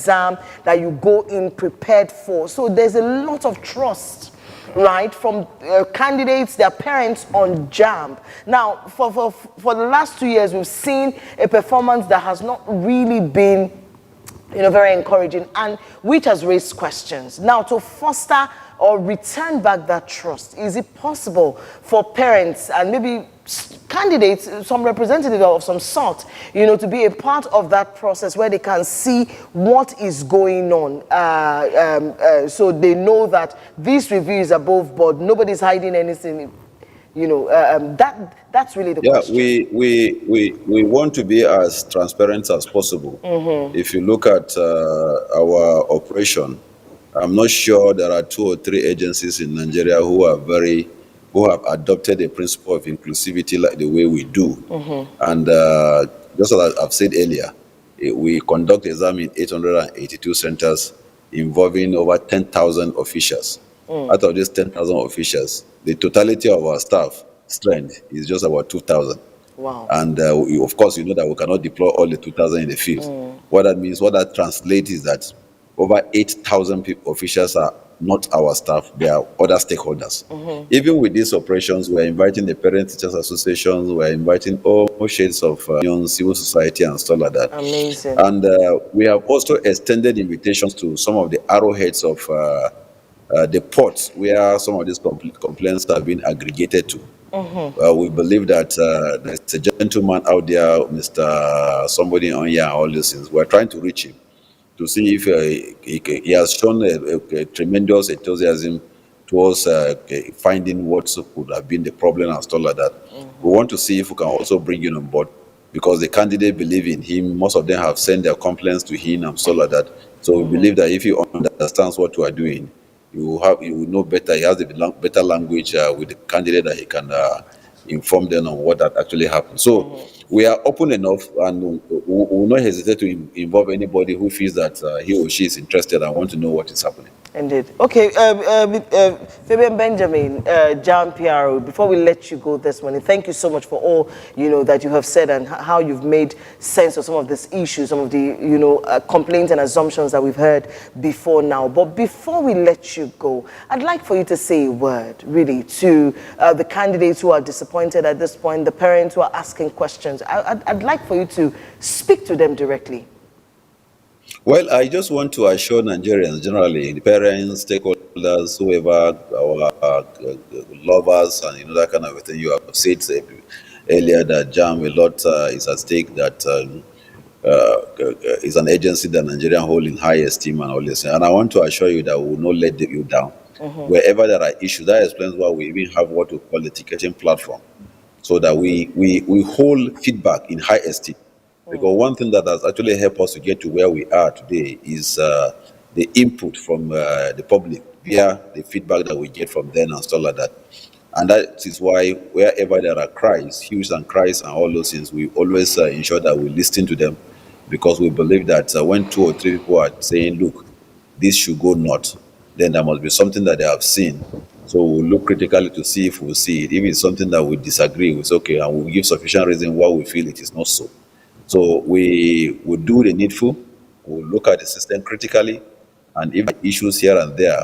exam that you go in prepared for. So there's a lot of trust, right, from candidates, their parents on Jamb. Now, for the last 2 years, we've seen a performance that has not really been, very encouraging, and which has raised questions. Now, to foster or return back that trust, is it possible for parents and maybe candidates, some representative of some sort, to be a part of that process where they can see what is going on, so they know that this review is above board, nobody's hiding anything, that's really the question. We want to be as transparent as possible. If you look at our operation, I'm not sure there are 2 or 3 agencies in Nigeria who have adopted a principle of inclusivity like the way we do. And just as I've said earlier, we conduct exam in 882 centers involving over 10,000 officials. Out of these 10,000 officials, the totality of our staff strength is just about 2,000. Wow. And of course, you know that we cannot deploy all the 2,000 in the field. What that translates is that over 8,000 officials are not our staff, they are other stakeholders. Even with these operations, we're inviting the Parent Teachers Associations, we're inviting all shades of civil society and stuff like that. Amazing. And we have also extended invitations to some of the arrowheads of the ports where some of these complaints have been aggregated to. We believe that there's a gentleman out there, Mr. Somebody on here, all these things. We're trying to reach him to see if he has shown a tremendous enthusiasm towards finding what could have been the problem and stuff like that. We want to see if we can also bring him on board, because the candidate believe in him. Most of them have sent their complaints to him and stuff like that. So we believe that if he understands what we are doing, you will know better. He has a better language with the candidate that he can inform them on what that actually happened. So we are open enough, and we will not hesitate to involve anybody who feels that he or she is interested and want to know what is happening. Indeed. Okay, Fabian Benjamin, Jamb PRO, before we let you go this morning, thank you so much for all, that you have said and how you've made sense of some of these issues, some of the, complaints and assumptions that we've heard before now. But before we let you go, I'd like for you to say a word, really, to the candidates who are disappointed at this point, the parents who are asking questions. I'd like for you to speak to them directly. Well, I just want to assure Nigerians generally, the parents, stakeholders, whoever, our lovers, and that kind of thing. You have said earlier that Jamb a lot is at stake, that is an agency that Nigerian hold in high esteem and all this. And I want to assure you that we will not let you down. Wherever there are issues, that explains why we even have what we call the ticketing platform, so that we hold feedback in high esteem. Because one thing that has actually helped us to get to where we are today is the input from the public via the feedback that we get from them and stuff like that. And that is why wherever there are cries, hues and cries and all those things, we always ensure that we listen to them, because we believe that when 2 or 3 people are saying, look, this should go not, then there must be something that they have seen. So we'll look critically to see if we'll see it. If it's something that we disagree with, okay, and we'll give sufficient reason why we feel it is not so. So we will do the needful, we'll look at the system critically, and if there are issues here and there,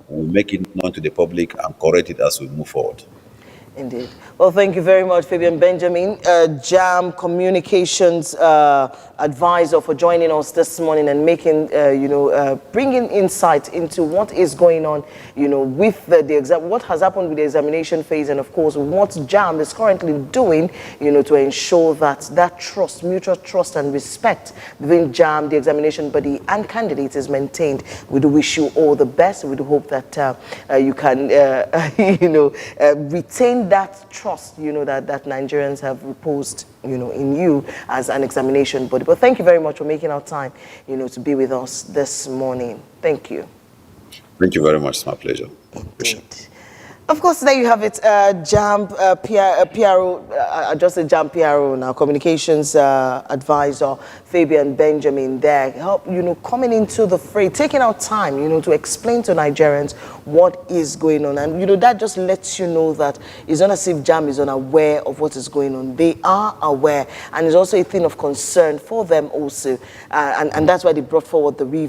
we'll make it known to the public and correct it as we move forward. Indeed. Well, thank you very much, Fabian Benjamin, Jamb Communications advisor, for joining us this morning and making, bringing insight into what is going on, with the exam, what has happened with the examination phase, and of course, what Jamb is currently doing, to ensure that that trust, mutual trust and respect between Jamb, the examination body, and candidates is maintained. We do wish you all the best. We do hope that you can, retain that trust, that Nigerians have reposed, in you as an examination body. But thank you very much for making our time, to be with us this morning. Thank you. Thank you very much. It's my pleasure. Appreciate it. Of course, there you have it, Jamb PRO, just a Jamb PRO now, communications advisor, Fabian Benjamin there, coming into the fray, taking our time, to explain to Nigerians what is going on. And, that just lets you know that it's not as if Jamb is unaware of what is going on. They are aware, and it's also a thing of concern for them also. And that's why they brought forward the review.